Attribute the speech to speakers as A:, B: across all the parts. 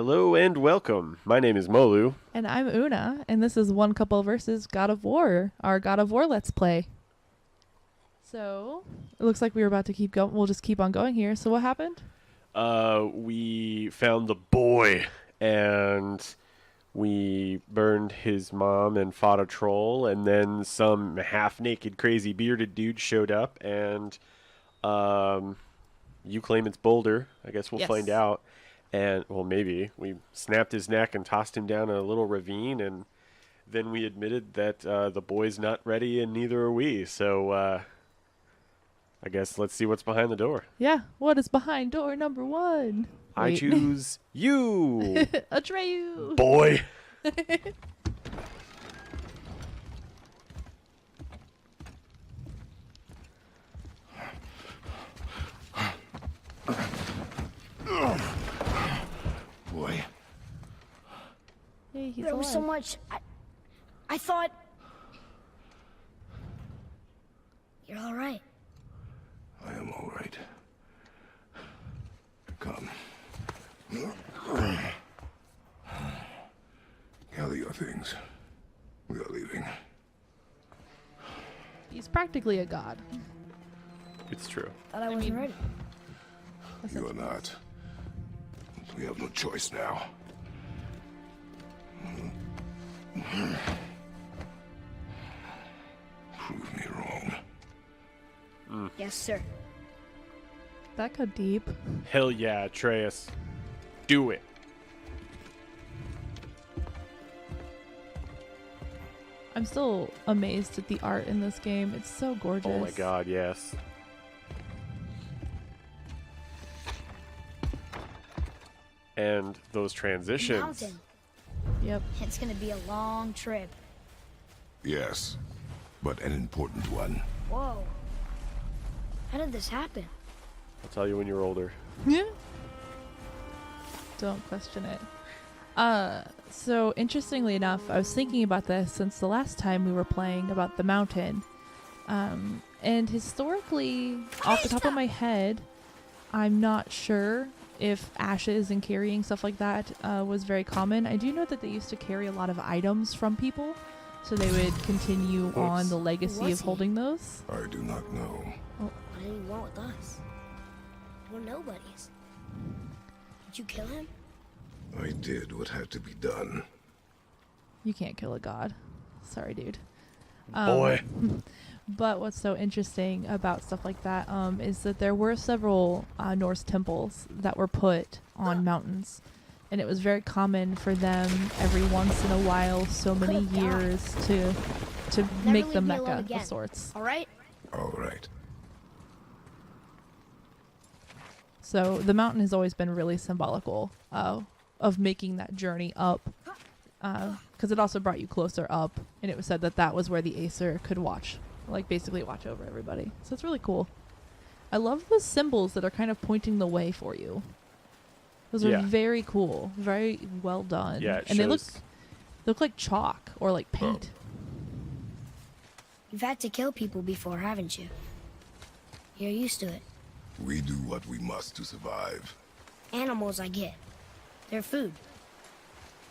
A: Hello and welcome. My name is Molu.
B: And I'm Una, and this is One Couple versus God of War, our God of War Let's Play. So, it looks like we were about to keep going. We'll just keep on going here. So what happened?
A: We found the boy, and we burned his mom and fought a troll, and then some half-naked, crazy bearded dude showed up, and you claim it's Boulder. I guess we'll find out. And, well, maybe. We snapped his neck and tossed him down a little ravine, and then we admitted that the boy's not ready, and neither are we. So, I guess let's see what's behind the door.
B: Yeah, what is behind door number 1?
A: I
B: Wait.
A: choose you,
B: Atreyu!
A: boy.
C: Boy.
B: Hey, he's
D: There was so
B: alive.
D: much. I thought. You're all right.
C: I am all right. Come. Gather your things. We are leaving.
B: He's practically a god.
A: It's true.
D: Thought I wasn't ready.
C: You are not. We have no choice now. Prove me wrong.
D: Yes, sir.
B: That got deep.
A: Hell yeah, Atreus. Do it.
B: I'm still amazed at the art in this game. It's so gorgeous.
A: Oh my god, yes. And those transitions.
D: Mountain.
B: Yep.
D: It's gonna be a long trip.
C: Yes, but an important one.
D: Whoa. How did this happen?
A: I'll tell you when you're older.
B: Yeah. Don't question it. So interestingly enough, I was thinking about this since the last time we were playing about the mountain. And historically, off the top of my head, I'm not sure if ashes and carrying stuff like that was very common. I do know that they used to carry a lot of items from people, so they would continue on the legacy of holding those.
C: I do not know.
D: What did he want with us? We're nobodies. Did you kill him?
C: I did what had to be done.
B: You can't kill a god. Sorry, dude.
A: Boy.
B: But what's so interesting about stuff like that is that there were several Norse temples that were put on mountains. And it was very common for them every once in a while, so many years, to make the
D: leave me alone
B: Mecca
D: again.
B: of sorts.
D: All right.
C: All right.
B: So the mountain has always been really symbolical of making that journey up. Because it also brought you closer up. And it was said that that was where the Aesir could watch. Like basically watch over everybody. So it's really cool. I love the symbols that are kind of pointing the way for you. Those are very cool. Very well done.
A: Yeah,
B: and they look like chalk or like paint.
D: You've had to kill people before, haven't you? You're used to it.
C: We do what we must to survive.
D: Animals, I get. They're food.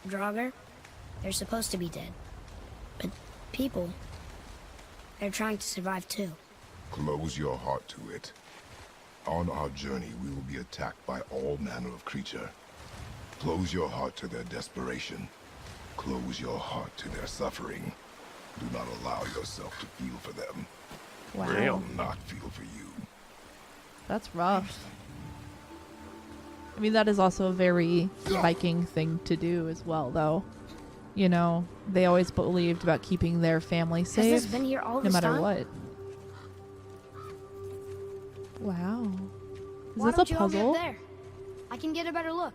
D: Draugr, they're supposed to be dead. But people, they're trying to survive too.
C: Close your heart to it. On our journey, we will be attacked by all manner of creature. Close your heart to their desperation. Close your heart to their suffering. Do not allow yourself to feel for them.
B: Wow.
C: They will not feel for you.
B: That's rough. I mean, that is also a very Viking thing to do as well, though. You know, they always believed about keeping their family
D: Has
B: safe,
D: this been here all
B: no
D: this
B: matter
D: time?
B: what. Wow. Is
D: Why
B: this
D: don't
B: a
D: you help me up
B: puzzle?
D: there? I can get a better look.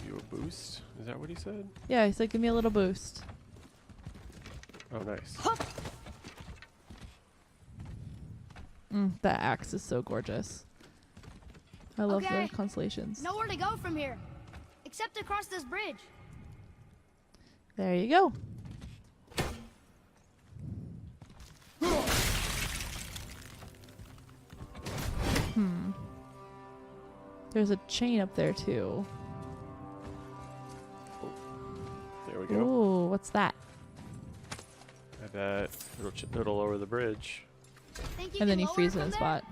A: You a boost? Is that what he said?
B: Yeah, he said, give me a little boost.
A: Oh, nice.
B: That axe is so gorgeous. I love
D: Okay.
B: the constellations.
D: Nowhere to go from here, except across this bridge.
B: There you go. There's a chain up there too.
A: There we go.
B: Ooh, what's that?
A: I bet it'll lower the bridge.
B: And then you freeze in a spot.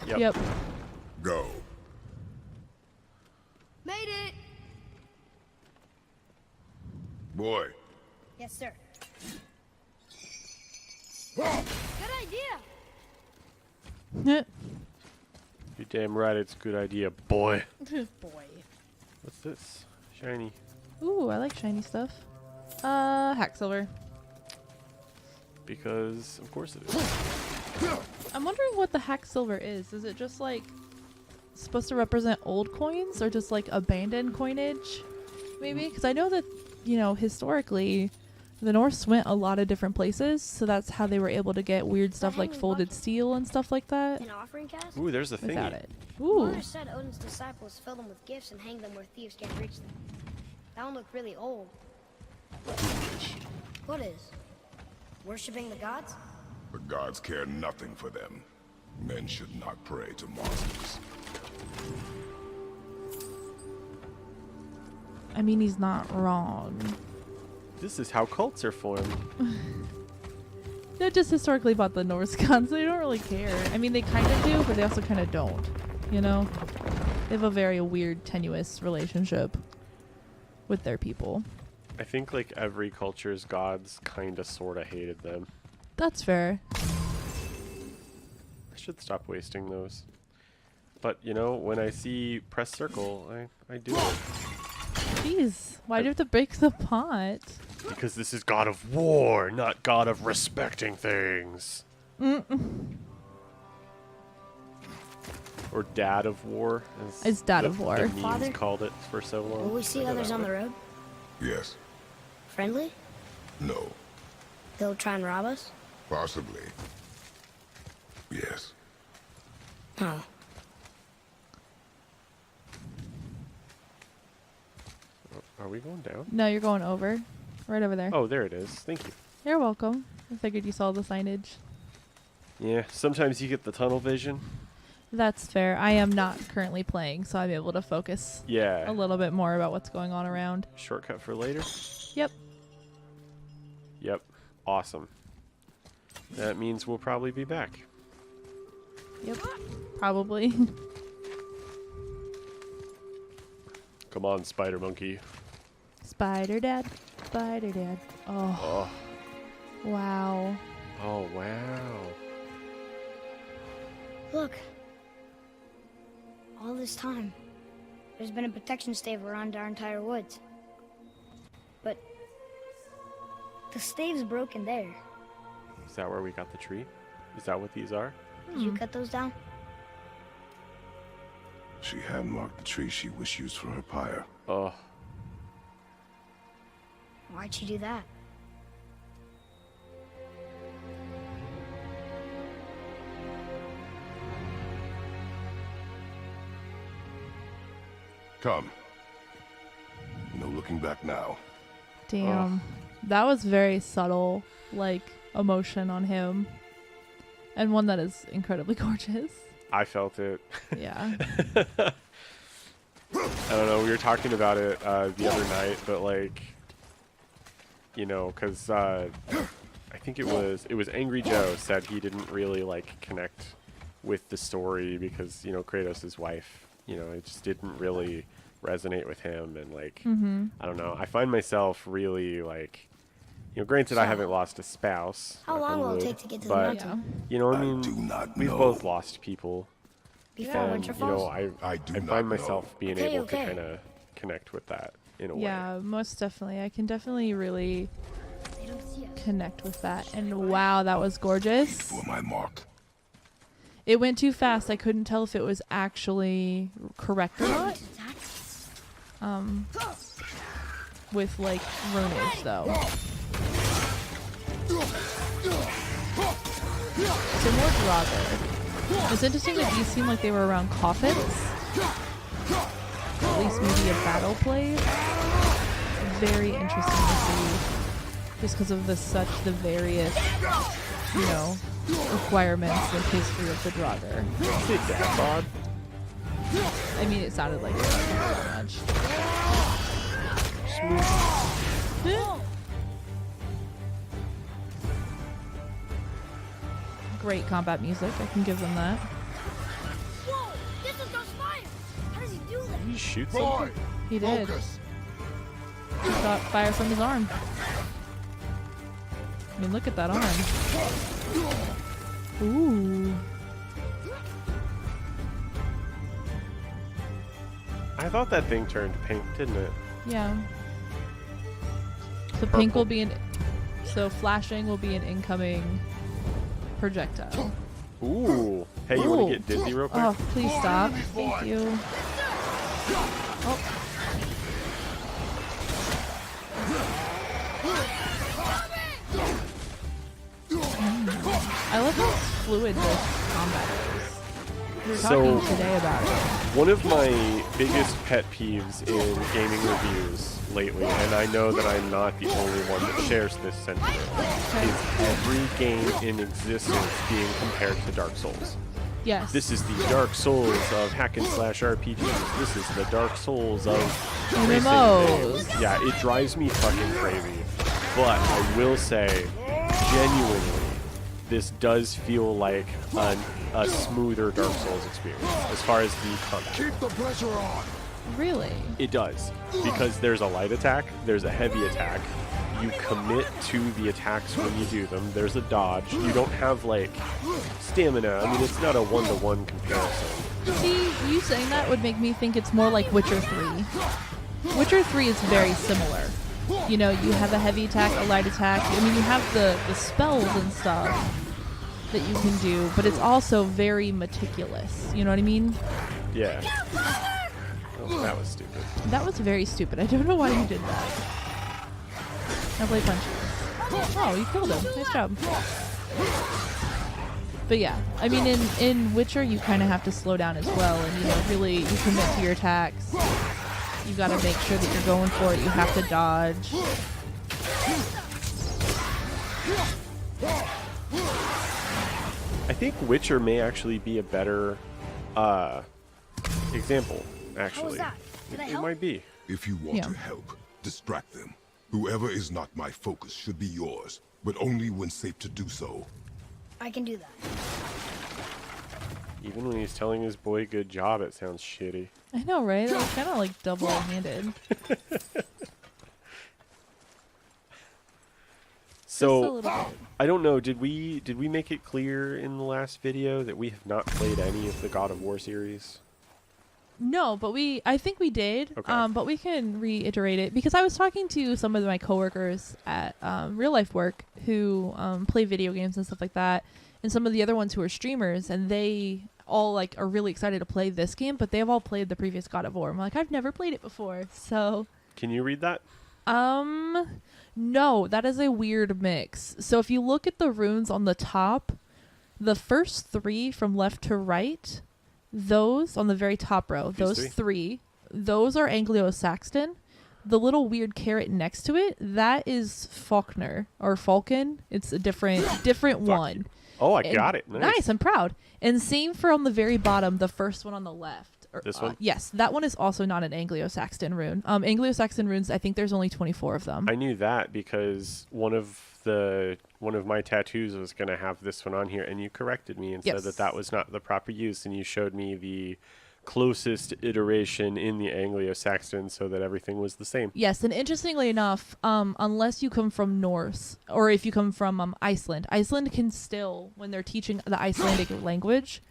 A: Yep.
C: Go.
D: Made it!
C: Boy.
D: Yes, sir. Good idea!
A: You're damn right, it's a good idea, boy.
B: Boy.
A: What's this? Shiny.
B: Ooh, I like shiny stuff. Hack silver.
A: Because, of course it is.
B: I'm wondering what the hack silver is. Is it just like supposed to represent old coins or just like abandoned coinage? Maybe? Because I know that, you know, historically, the Norse went a lot of different places, so that's how they were able to get weird stuff like folded steel and stuff like that.
D: An offering cast?
A: Ooh, there's the thing.
B: Without it. Ooh.
D: Mother said Odin's disciples fill them with gifts and hang them where thieves can't reach them. That one looked really old. What is? Worshipping the gods?
C: The gods care nothing for them. Men should not pray to monsters.
B: I mean, he's not wrong.
A: This is how cults are formed.
B: They're just historically about the Norse gods. They don't really care. I mean, they kind of do, but they also kind of don't. You know? They have a very weird, tenuous relationship with their people.
A: I think like every culture's gods kind of sort of hated them.
B: That's fair.
A: I should stop wasting those. But, you know, when I see press circle, I do it.
B: Jeez, why do you have to break the pot?
A: Because this is God of War, not God of respecting things. Or Dad of War. As
B: It's Dad of War.
A: The memes
D: Father?
A: called it for so long.
D: Will we see
A: I know
D: others
A: that
D: on the
A: one.
D: road?
C: Yes.
D: Friendly?
C: No.
D: They'll try and rob us?
C: Possibly. Yes.
D: Oh.
A: Are we going down?
B: No, you're going over. Right over there.
A: Oh, there it is. Thank you.
B: You're welcome. I figured you saw the signage.
A: Yeah, sometimes you get the tunnel vision.
B: That's fair. I am not currently playing, so I'm able to focus
A: Yeah.
B: a little bit more about what's going on around.
A: Shortcut for later?
B: Yep.
A: Yep. Awesome. That means we'll probably be back.
B: Yep. Probably.
A: Come on, Spider Monkey.
B: Spider Dad. Spider Dad. Oh.
A: Oh.
B: Wow.
A: Oh, wow.
D: Look. All this time, there's been a protection stave around our entire woods. But the stave's broken there.
A: Is that where we got the tree? Is that what these are?
D: Did you cut those down?
C: She had marked the tree she wished used for her pyre.
A: Oh.
D: Why'd she do that?
C: Come. No looking back now.
B: Damn. That was very subtle, like, emotion on him. And one that is incredibly gorgeous.
A: I felt it.
B: Yeah.
A: I don't know. We were talking about it the other night, but like, you know, because I think it was Angry Joe said he didn't really like connect with the story because, you know, Kratos' wife, you know, it just didn't really resonate with him, and like, I don't know. I find myself really like, you know, granted I haven't lost a spouse.
D: How
A: knock on
D: long will it
A: wood,
D: take to get to the
A: but,
D: mountain?
A: you know, I
C: I
A: mean,
C: do not
A: we've
C: know.
A: both lost people.
D: Before
A: And,
D: winter
A: you know,
D: falls?
C: I do
A: I
C: not
A: find
C: know.
A: myself being
D: Okay,
A: able
D: okay.
A: to kind of connect with that in a way.
B: Yeah, most definitely. I can definitely really
D: They don't see us.
B: connect with that. And wow, that was gorgeous.
C: Who am I marked?
B: It went too fast. I couldn't tell if it was actually correct or not. With like runage though. So more Draugr. It's interesting that these seem like they were around coffins. At least maybe a battle plate. Very interesting to see. Just because of the various, you know, requirements and history of the Draugr.
A: Say dad bod?
B: I mean, it sounded like it very much. Great combat music. I can give them that.
D: Whoa! This one throws fire! How does he do that?
A: Did he shoot
C: Boy,
A: something?
B: He did.
C: focus.
B: He shot fire from his arm. I mean, look at that arm. Ooh.
A: I thought that thing turned pink, didn't it?
B: Yeah. So pink will be an. So flashing will be an incoming projectile.
A: Ooh. Hey, you want
B: Ooh.
A: to get dizzy real quick?
B: Oh, please stop. Thank you. Oh. I love how fluid this combat is. We were
A: So-
B: talking today about it.
A: One of my biggest pet peeves in gaming reviews lately, and I know that I'm not the only one that shares this sentiment, is every game in existence being compared to Dark Souls.
B: Yes.
A: This is the Dark Souls of hack and slash RPGs. This is the Dark Souls of racing
B: MMOs.
A: games. Yeah, it drives me fucking crazy. But I will say, genuinely, this does feel like a smoother Dark Souls experience as far as the combat.
C: Keep the pressure on.
B: Really?
A: It does, because there's a light attack, there's a heavy attack. You commit to the attacks when you do them. There's a dodge. You don't have, like, stamina. I mean, it's not a one-to-one comparison.
B: See, you saying that would make me think it's more like Witcher 3. Witcher 3 is very similar. You know, you have a heavy attack, a light attack. I mean, you have the spells and stuff that you can do, but it's also very meticulous. You know what I mean?
A: Yeah. Oh, that was stupid.
B: That was very stupid. I don't know why you did that. Now play punches. Oh, you killed him. Nice job. But yeah, I mean, in Witcher, you kind of have to slow down as well, and you know, really, you commit to your attacks. You got to make sure that you're going for it. You have to dodge.
A: I think Witcher may actually be a better example, actually.
D: that? Did I
A: It
D: help?
A: might be.
C: If you want
B: Yeah.
C: to help, distract them. Whoever is not my focus should be yours, but only when safe to do so.
D: I can do that.
A: Even when he's telling his boy good job, it sounds shitty.
B: I know, right? That was kind of like double-handed. Just a
A: So
B: little bit.
A: I don't know. Did we make it clear in the last video that we have not played any of the God of War series?
B: No, but I think we did.
A: Okay.
B: But we can reiterate it because I was talking to some of my coworkers at real life work who play video games and stuff like that, and some of the other ones who are streamers, and they all like are really excited to play this game, but they've all played the previous God of War. I'm like, I've never played it before, so
A: Can you read that?
B: no, that is a weird mix. So if you look at the runes on the top, the first 3 from left to right, those on the very top row,
A: These
B: those three, those are Anglo-Saxon. The little weird carrot next to it, that is Faulkner or Falcon. It's a different one.
A: Oh, I
B: And-
A: got it. Nice.
B: I'm proud. And same for on the very bottom, the first one on the left.
A: This one?
B: Yes, that one is also not an Anglo-Saxon rune. Anglo-Saxon runes, I think there's only 24 of them.
A: I knew that because one of my tattoos was going to have this one on here, and you corrected me and said
B: Yes.
A: that was not the proper use, and you showed me the closest iteration in the Anglo-Saxon so that everything was the same.
B: Yes, and interestingly enough, unless you come from Norse or if you come from Iceland, Iceland can still, when they're teaching the Icelandic language,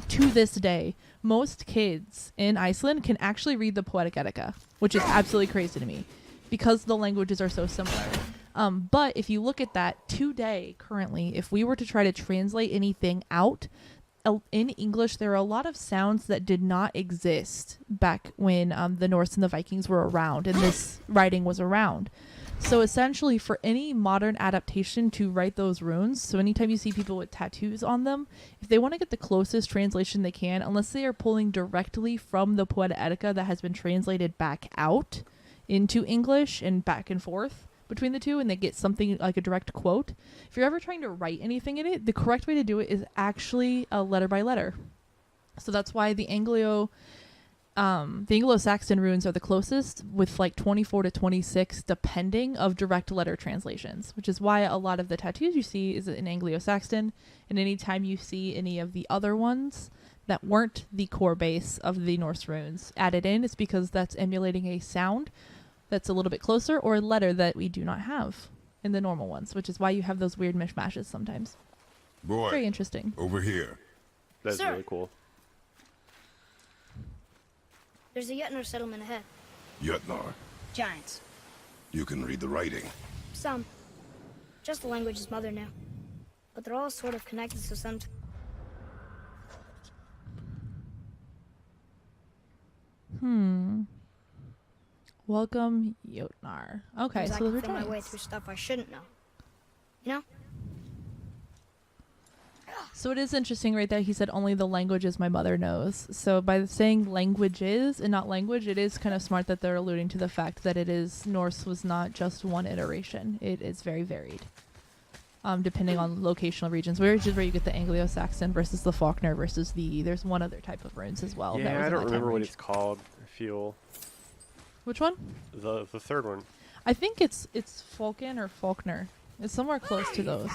B: to this day, most kids in Iceland can actually read the Poetic Edda, which is absolutely crazy to me because the languages are so similar. But if you look at that today, currently, if we were to try to translate anything out, in English, there are a lot of sounds that did not exist back when the Norse and the Vikings were around and this writing was around. So essentially, for any modern adaptation to write those runes, so anytime you see people with tattoos on them, if they want to get the closest translation they can, unless they are pulling directly from the Poetic Edda that has been translated back out into English and back and forth between the two and they get something like a direct quote. If you're ever trying to write anything in it, the correct way to do it is actually a letter by letter. So that's why the Anglo-Saxon runes are the closest, with like 24 to 26 depending of direct letter translations, which is why a lot of the tattoos you see is in Anglo-Saxon, and anytime you see any of the other ones that weren't the core base of the Norse runes added in, it's because that's emulating a sound that's a little bit closer or a letter that we do not have in the normal ones, which is why you have those weird mishmashes sometimes.
C: Boy,
B: Very interesting.
C: over here.
A: That's
D: Sir.
A: really cool.
D: There's a Jötnar settlement ahead.
C: Jötnar.
D: Giants.
C: You can read the writing.
D: Some. Just the language his mother knew. But they're all sort of connected, so some...
B: Welcome, Jötnar. Okay,
D: I
B: so
D: can
B: those are
D: feel my way
B: giants.
D: through stuff I shouldn't know. You know?
B: So it is interesting right there. He said only the languages my mother knows. So by saying languages and not language, it is kind of smart that they're alluding to the fact that it is Norse was not just one iteration. It is very varied, depending on locational regions. Which is where you get the Anglo-Saxon versus the Faulkner versus the. There's one other type of runes as well. that
A: Yeah,
B: was
A: I
B: in
A: don't
B: that time
A: remember what
B: range.
A: it's called. I feel
B: Which one?
A: the third one.
B: I think it's Falcon or Faulkner. It's somewhere close to those.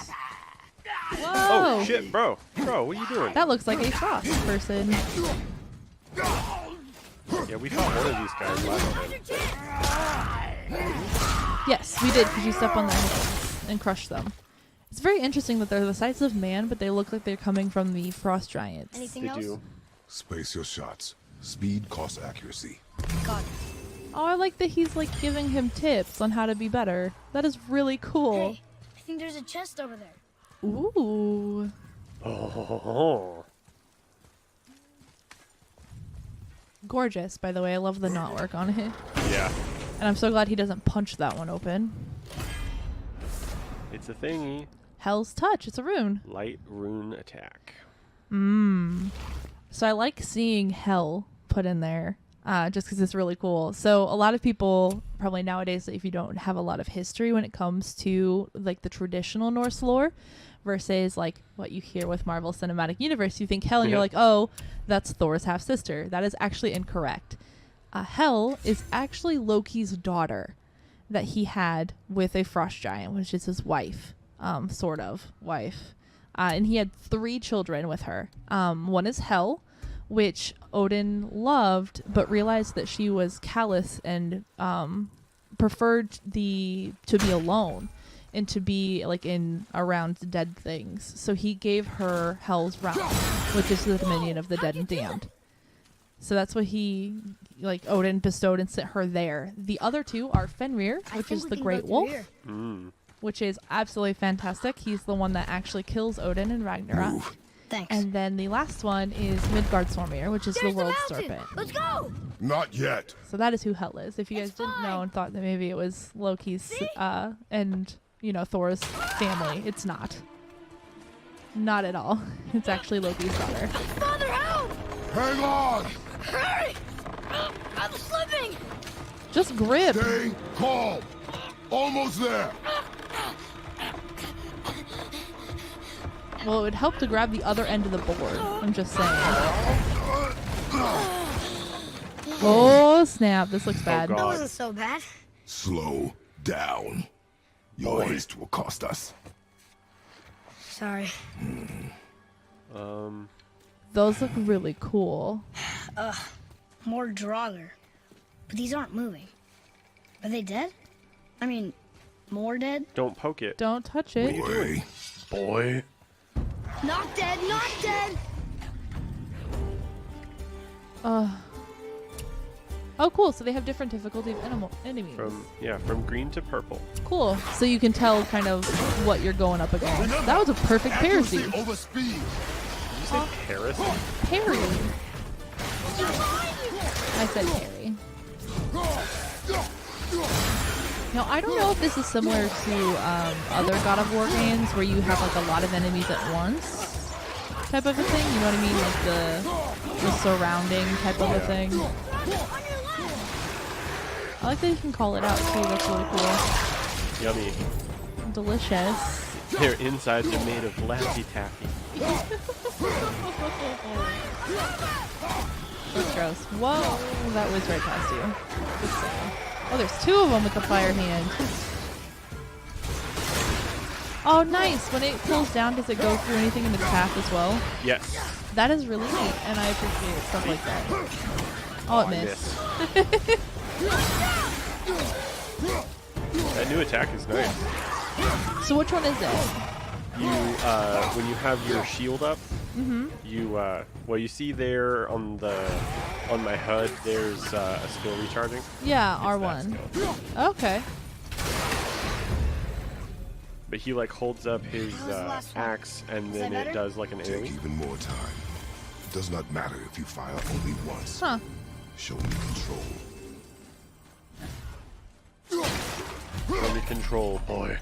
B: Whoa!
A: Oh shit, bro, what are you doing?
B: That looks like a frost person.
A: Yeah, we fought one of these guys last time.
B: Yes, we did, because you step on the enemies and crush them. It's very interesting that they're the size of man, but they look like they're coming from the frost giants.
D: Anything
A: They
D: else?
A: do.
C: Space your shots. Speed costs accuracy.
D: Got it.
B: Oh, I like that he's like giving him tips on how to be better. That is really cool.
D: Hey, I think there's a chest over there.
B: Ooh.
A: Oh.
B: Gorgeous, by the way. I love the knotwork on it.
A: Yeah,
B: And I'm so glad he doesn't punch that one open.
A: it's a thingy.
B: Hell's Touch. It's a rune.
A: Light rune attack.
B: So I like seeing hell put in there, just because it's really cool. So a lot of people probably nowadays, if you don't have a lot of history when it comes to like the traditional Norse lore versus like what you hear with Marvel Cinematic Universe, you think hell and you're
A: Yeah.
B: like, oh, that's Thor's half sister. That is actually incorrect. Hel is actually Loki's daughter that he had with a frost giant, which is his wife, sort of wife. And he had 3 children with her. One is Hel, which Odin loved, but realized that she was callous and preferred to be alone and to be like in around dead things. So he gave her Hel's realm, which is the dominion of the dead and damned. So that's what he, like, Odin bestowed and sent her there. The other 2 are Fenrir,
D: I
B: which
D: think
B: is
D: we
B: the
D: can
B: Great
D: go through
B: Wolf,
D: here.
B: which is absolutely fantastic. He's the one that actually kills Odin in Ragnarok.
C: Move.
D: Thanks.
B: And then the last one is Midgardsormir, which is
D: There's
B: the world
D: mountain.
B: serpent.
D: Let's go!
C: Not yet.
B: So that is who Hel is. If you guys
D: It's
B: didn't know
D: fine.
B: and thought that maybe it was Loki's and Thor's family, it's not. Not at all. It's actually Loki's daughter.
D: Father, help!
C: Hang on!
D: Hurry! I'm slipping!
B: Just grip.
C: Stay calm. Almost there.
B: Well, it would help to grab the other end of the board. I'm just saying. Oh snap! This looks bad.
A: God.
D: That wasn't so bad.
C: Slow down. Your haste will cost us.
D: Sorry.
B: Those look really cool.
D: More Draugr. But these aren't moving. Are they dead? I mean, more dead?
A: Don't poke it,
B: Don't touch it.
C: Boy.
A: boy.
D: Not dead, not dead!
B: Oh, cool. So they have different difficulty of enemies.
A: From green to purple.
B: Cool. So you can tell kind of what you're going up against. That was a perfect parry.
C: Over speed.
A: Did you say Paris?
B: Parry. I said parry. Now, I don't know if this is similar to other God of War games where you have like a lot of enemies at once type of a thing. You know what I mean? Like the surrounding type of a thing. I like that you can call it out too. That's really cool.
A: Yummy.
B: Delicious.
A: Their insides are made of Laffy Taffy.
B: That's gross. Whoa, that was right past you. Good save. Oh, there's two of them with the fire hand. Oh, nice. When it cools down, does it go through anything in its path as well?
A: Yes.
B: That is really neat, and I appreciate stuff like that. Oh, it
A: I
B: missed.
A: That new attack is nice.
B: So which one is it?
A: You, when you have your shield up, you, well, you see there on my HUD, there's a skill recharging.
B: Yeah,
A: It's
B: R1.
A: that skill.
B: Okay.
A: But he like holds up his
D: That was the last one.
A: axe, and
D: Is
A: then
D: that
A: it
D: better?
A: does like an
C: Take
A: AoE.
C: even more time. It does not matter if you fire only once.
B: Huh.
C: Show me control.
A: Under control, boy.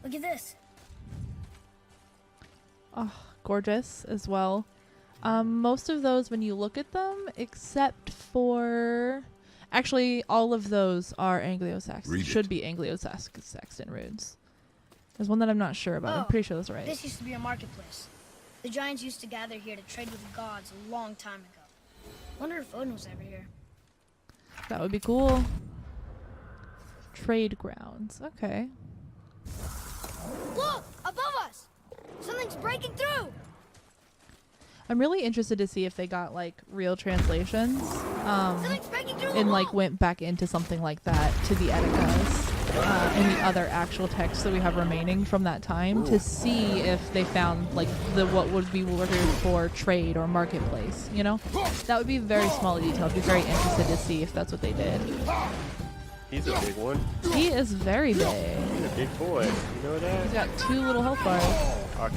D: Look at this.
B: Oh, gorgeous as well. Most of those, when you look at them, except for... Actually, all of those are Anglo-Saxon.
C: Read it.
B: Should be Anglo-Saxon runes. There's one that I'm not sure about. I'm
D: Oh,
B: pretty sure that's right.
D: This used to be a marketplace. The giants used to gather here to trade with the gods a long time ago. Wonder if Odin was ever here.
B: That would be cool. Trade grounds. Okay.
D: Look! Above us! Something's breaking through!
B: I'm really interested to see if they got like real translations.
D: Something's breaking through the
B: And like
D: wall!
B: went back into something like that to the Edicas and the other actual texts that we have remaining from that time to see if they found like what would be ordered for trade or marketplace, you know? That would be very small detail. I'd be very interested to see if that's what they did.
A: He's a big one.
B: He is very big.
A: He's a big boy. You know
B: He's
A: that?
B: got 2 little health bars.
A: Fuck.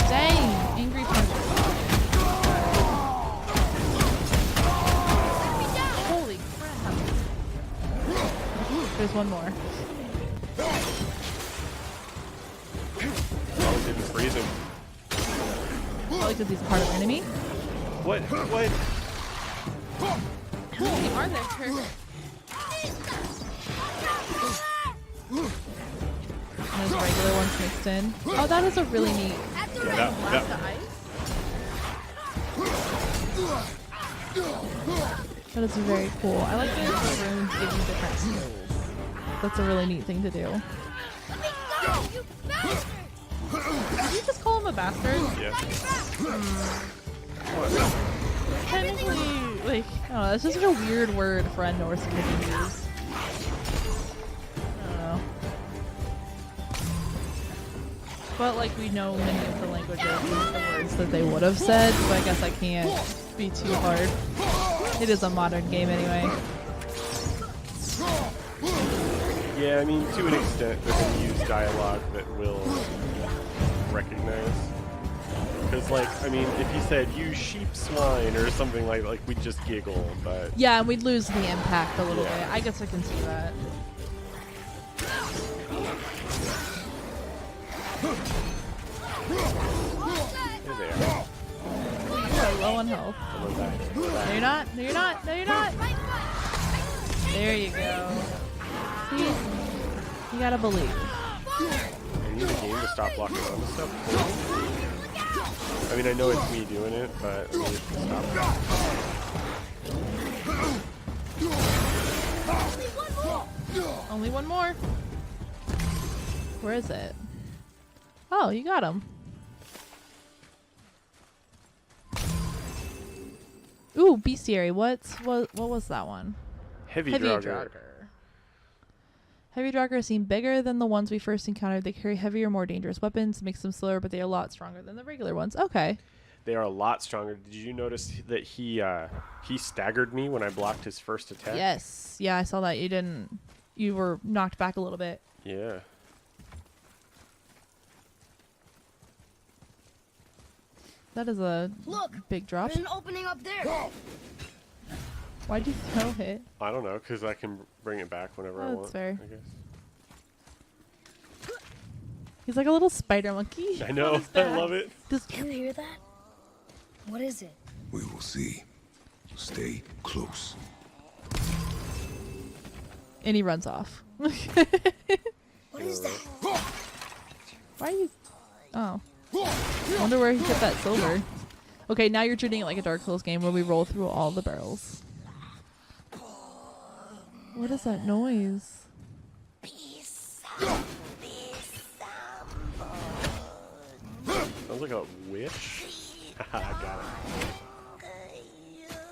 B: Dang! Angry punch. Holy crap. There's one more.
A: Oh, it didn't freeze him.
B: Probably because he's a part of the enemy.
A: What? What?
B: They are there. And those regular ones mixed in. Oh, that is a really neat
A: Yeah,
B: blast of ice. That is very cool. I like that the runes give you different skills. That's a really neat thing to do.
D: Let me go, you bastard!
B: Did you just call him a bastard?
A: Yeah.
B: Technically, like, I don't know, it's just like a weird word for a Norse kid to use. I don't know. But, like, we know many of the languages and the words that they would have said, so I guess I can't be too hard. It is a modern game anyway.
A: Yeah, I mean, to an extent, they're going to use dialogue that will recognize. Because, like, I mean, if he said, you sheep swine, or something like we'd just giggle, but...
B: Yeah, and we'd lose the impact a little
A: Yeah.
B: bit. I guess I can see that.
A: There they are.
B: You are low on health.
A: Coming back.
B: No, you're not. No, you're not. No, you're not. There you go. See? You gotta believe.
A: I need the game to stop blocking on this stuff. I mean, I know it's me doing it, but I need it to stop.
B: Only one more. Where is it? Oh, you got him. Ooh, bestiary. What was that one?
A: Heavy
B: Heavy
A: Draugr.
B: Draugr. Heavy Draugr seem bigger than the ones we first encountered. They carry heavier, more dangerous weapons. Makes them slower, but they are a lot stronger than the regular ones. Okay.
A: They are a lot stronger. Did you notice that he staggered me when I blocked his first attack?
B: Yes. Yeah, I saw that. You were knocked back a little bit.
A: Yeah.
B: That is a
D: Look!
B: big drop.
D: There's an opening up there!
B: Why'd you throw it?
A: I don't know, because I can bring it back whenever I
B: That's
A: want.
B: fair.
A: I guess.
B: He's like a little spider monkey.
A: I know.
B: What is
A: I
B: that?
A: love it.
B: Just
D: Do you hear that? What is it?
C: We will see. Stay close.
B: And he runs off.
D: What is that?
B: Why are you... Oh. Wonder where he get that silver. Okay, now you're treating it like a Dark Souls game where we roll through all the barrels. What is that noise?
A: Sounds like a witch. I got it.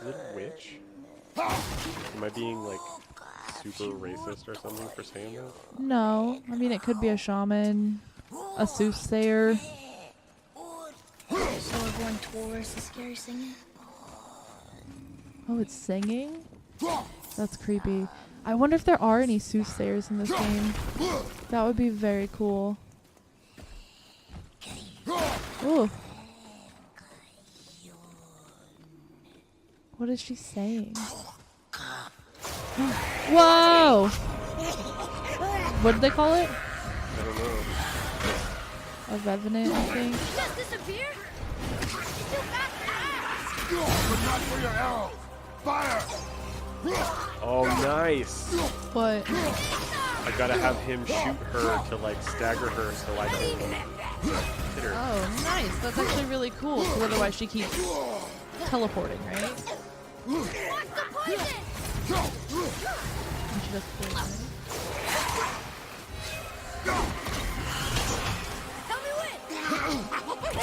A: Is it a witch? Am I being like super racist or something for saying that?
B: No. I mean, it could be a shaman, a soothsayer.
D: So we're going towards the scary singing?
B: Oh, it's singing? That's creepy. I wonder if there are any soothsayers in this game. That would be very cool. Ooh. What is she saying? Whoa! What did they call it?
A: I don't know.
B: A revenant, I think.
D: Just disappear?
C: But not for your arrows! Fire!
A: Oh, nice.
B: What?
A: I gotta have him shoot her to like stagger her so I can hit her.
B: Oh, nice. That's actually really cool. 'Cause otherwise she keeps teleporting, right?
D: What's the poison?
B: And she does poison.
D: Tell me when!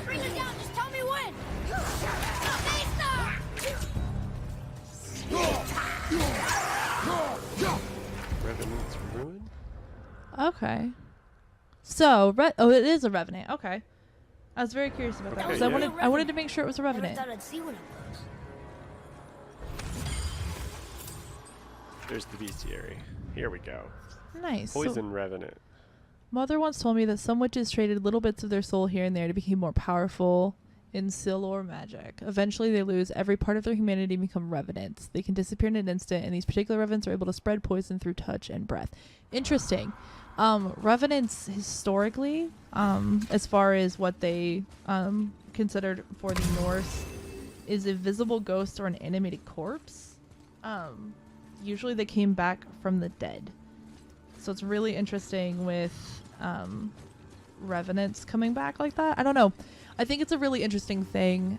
D: Bring it down, just tell me when!
A: Revenant's Ruin?
B: Okay. So, oh, it is a revenant. Okay. I was very curious about that
A: Okay,
B: because
A: yeah.
B: I wanted to make sure it was a
D: Never
B: revenant.
D: thought I'd see one of those.
A: There's the bestiary. Here we go.
B: Nice.
A: Poison Revenant.
B: Mother once told me that some witches traded little bits of their soul here and there to become more powerful in skill or magic. Eventually, they lose every part of their humanity and become revenants. They can disappear in an instant, and these particular revenants are able to spread poison through touch and breath. Interesting. Revenants, historically, as far as what they considered for the Norse, is a visible ghost or an animated corpse. Usually they came back from the dead. So it's really interesting with revenants coming back like that. I don't know. I think it's a really interesting thing.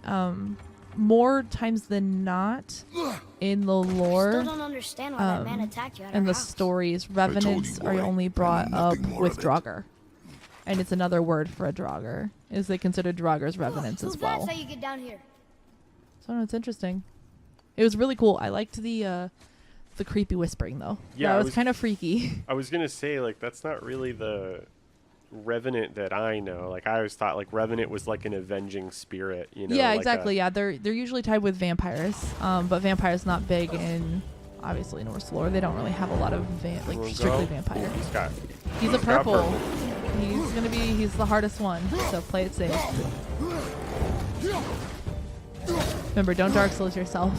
B: More times than not in the lore
D: Still don't understand why that man attacked you at
B: and
D: our
B: the
D: house.
B: stories, revenants
C: boy,
B: are only
C: I
B: brought
C: know
B: up
C: nothing more
B: with
C: of it.
B: Draugr. And it's another word for a Draugr, is they consider Draugrs revenants
D: Too
B: as
D: fast
B: well.
D: how you get down here.
B: So no, it's interesting. It was really cool. I liked the creepy whispering though.
A: Yeah,
B: that
A: it
B: was kind of freaky.
A: I was gonna say, like, that's not really the Revenant that I know. Like, I always thought, like, Revenant was like an avenging spirit, you know?
B: Yeah,
A: like
B: exactly.
A: a-
B: Yeah, they're usually tied with vampires, but vampires not big in obviously Norse lore. They don't really have a lot of
A: We'll
B: strictly
A: go.
B: vampire.
A: He's
B: He's a
A: got
B: purple. He's the hardest one. So play it safe. Remember, don't Dark Souls yourself.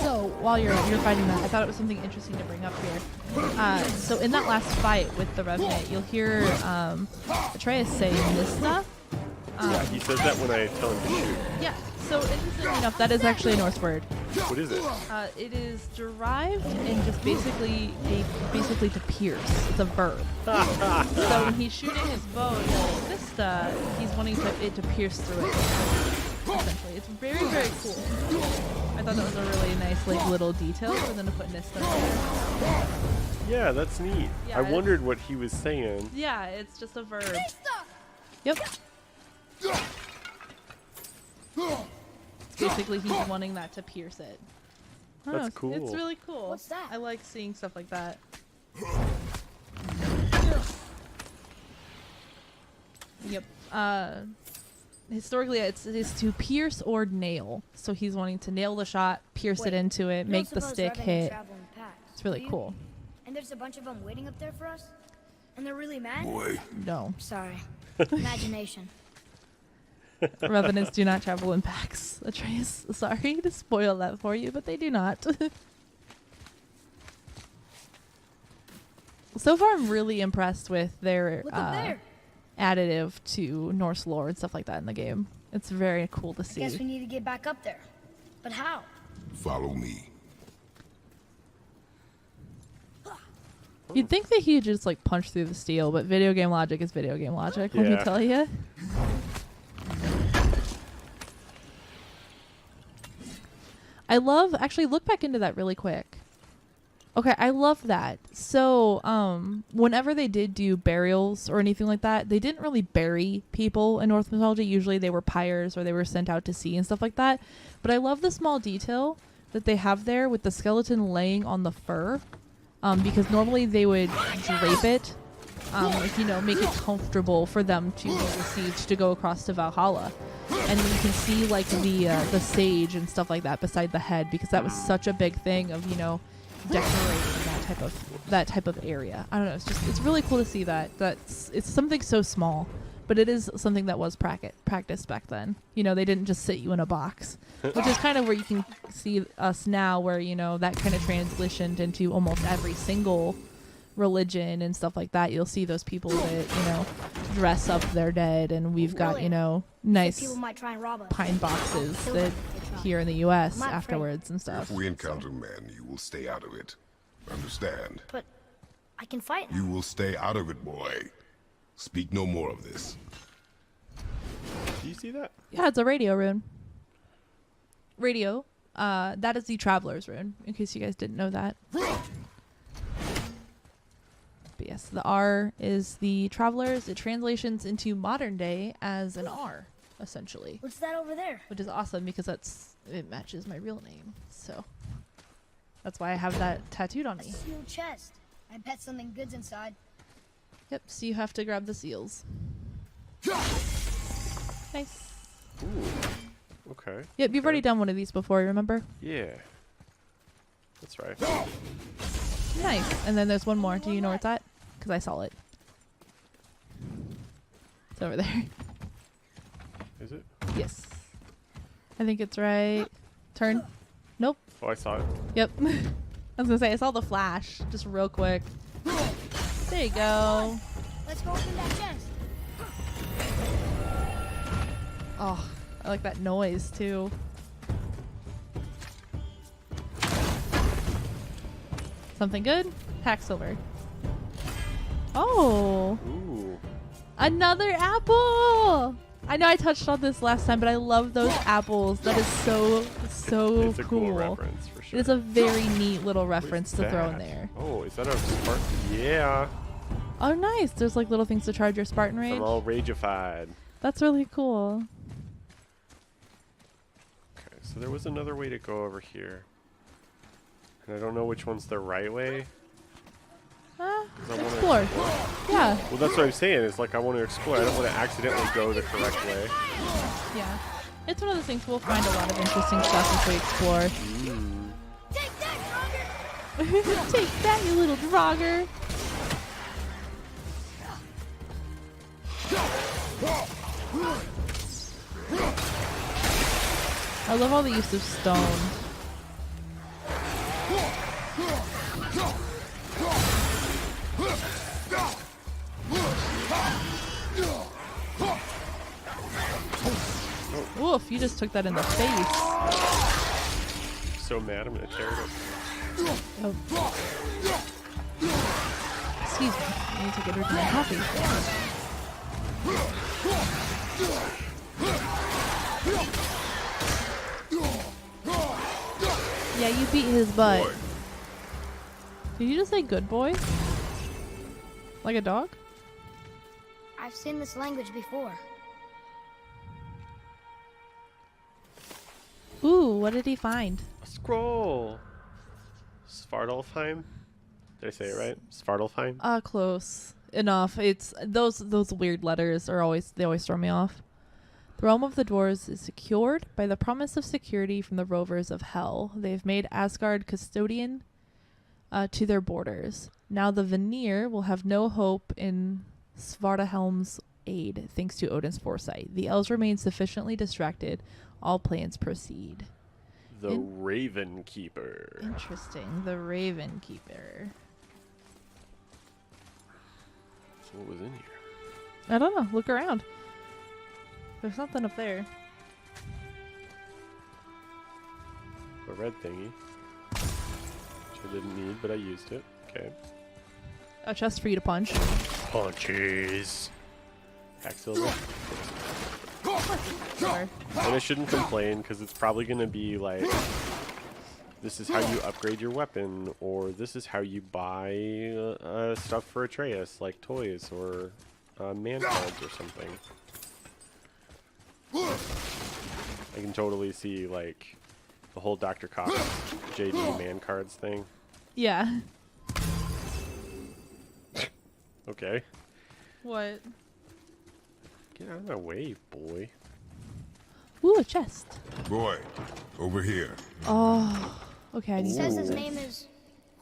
B: So while you're fighting that, I thought it was something interesting to bring up here. So in that last fight with the Revenant, you'll hear Atreus say Nista.
A: Yeah, he says that when I tell him to shoot.
B: Yeah. So interestingly enough, that is actually a Norse word.
A: What is it?
B: It is derived in just basically to pierce. It's a verb. So when he's shooting his bow, Nista, he's wanting it to pierce through it. Essentially, it's very, very cool. I thought that was a really nice little detail for them to put Nista there.
A: Yeah, that's neat.
B: Yeah,
A: I
B: it's-
A: wondered what he was saying.
B: Yeah, it's just a verb. Yep. Basically, he's wanting that to pierce it. I don't
A: That's
B: know, It's
A: cool.
B: really cool.
D: What's that?
B: I like seeing stuff like that. Yep. historically it's to pierce or nail. So he's wanting to nail the shot, pierce it into it,
D: You
B: make
D: don't
B: the
D: suppose
B: stick
D: Revan
B: hit.
D: travel in packs,
B: It's really
D: do you?
B: cool.
D: And there's a bunch of them waiting up there for us? And they're really mad?
C: Boy,
B: No.
D: Sorry. Imagination.
B: Revenants do not travel in packs. Atreus, sorry to spoil that for you, but they do not. So far, I'm really impressed with their
D: Look up there.
B: additive to Norse lore and stuff like that in the game. It's very cool to
D: Guess we
B: see.
D: need to get back up there. But how?
C: follow me.
B: You'd think that he'd just like punch through the steel, but video game logic is video game logic. Let me
A: Yeah.
B: tell you. I love actually look back into that really quick. Okay, I love that. So, whenever they did do burials or anything like that, they didn't really bury people in Norse mythology. Usually they were pyres or they were sent out to sea and stuff like that. But I love the small detail that they have there with the skeleton laying on the fur. Because normally they would drape it, like, you know, make it comfortable for them to receive to go across to Valhalla. And you can see like the sage and stuff like that beside the head, because that was such a big thing of, you know, decorating that type of area. I don't know. It's really cool to see that. It's something so small, but it is something that was practiced back then. You know, they didn't just sit you in a box, which is kind of where you can see us now, where, you know, that kind of transitioned into almost every single religion and stuff like that. You'll see those people that, you know, dress up their dead, and we've got,
D: Really?
B: you know,
D: People
B: nice
D: might try and rob us.
B: pine boxes
D: Kill
B: that
D: them if they try.
B: here in the U.S.
D: I'm not afraid.
B: afterwards and stuff.
C: If we encounter men, you will stay out of it. Understand?
D: But I can fight now.
C: You will stay out of it, boy. Speak no more of this.
A: Do you see that?
B: Yeah, it's a radio rune. Radio. That is the Traveler's rune, in case you guys didn't know that. But yes, the R is the Travelers. It translations into modern day as an R, essentially.
D: What's that over there?
B: Which is awesome because it matches my real name. So that's why I have that tattooed on
D: A
B: me.
D: sealed chest. I bet something good's inside.
B: Yep, so you have to grab the seals. Nice.
A: Ooh. Okay.
B: Yep, you've already done one of these before, remember?
A: Yeah. That's right.
B: Nice. And then there's one more. Do you know where it's at? Because I saw it. It's over there.
A: Is it?
B: Yes. I think it's right. Turn. Nope.
A: Oh, I saw it.
B: Yep. I was going to say, I saw the flash. Just real quick. There you go.
D: Let's go open that chest.
B: Oh, I like that noise, too. Something good? Pack silver. Oh,
A: Ooh.
B: another apple! I know I touched on this last time, but I love those apples. That is so
A: It's a cool
B: cool.
A: reference for sure.
B: It is a very neat little reference
A: What's
B: to throw in
A: that?
B: there.
A: Oh, is that a spark? Yeah.
B: Oh, nice. There's like little things to charge your Spartan rage.
A: I'm all ragified.
B: That's really cool.
A: Okay, so there was another way to go over here. And I don't know which one's the right way. 'Cause I wanna
B: Explore. Yeah,
A: Well, that's what I'm saying. It's like I want to explore. I don't want to accidentally go the correct way.
B: yeah. It's one of those things we'll find a lot of interesting stuff if we explore.
D: Take that, Roger!
B: Take that, you little drogger. I love all the use of stone. Oof, you just took that in the face.
A: So mad, I'm gonna tear it up.
B: Oh. Excuse me. I need to get rid of my coffee. Yeah, you beat his butt.
C: Boy,
B: Did you just say good boy? Like a dog?
D: I've seen this language before.
B: Ooh, what did he find?
A: A scroll. Svartalfheim. Did I say it right? Svartalfheim.
B: Close enough. It's those weird letters are always throw me off. The realm of the dwarves is secured by the promise of security from the rovers of Hell. They've made Asgard custodian to their borders. Now the Vanir will have no hope in Svartalfheim's aid, thanks to Odin's foresight. The elves remain sufficiently distracted. All plans proceed.
A: The Raven Keeper.
B: Interesting. The Raven Keeper.
A: So what was in here?
B: I don't know. Look around. There's something up there.
A: A red thingy. Which I didn't need, but I used it. Okay.
B: A chest for you to punch.
A: Punches. Hacksilver.
B: Sure.
A: And I shouldn't complain because it's probably going to be like, this is how you upgrade your weapon, or this is how you buy stuff for Atreus, like toys or man cards or something. I can totally see like the whole Dr. Cox JD man cards thing.
B: Yeah.
A: Okay.
B: What?
A: Get out of my way, boy.
B: Ooh, a chest.
C: Boy, over here.
B: Oh. Okay, I
D: It
B: need
D: says
B: to
D: his
B: this.
D: name is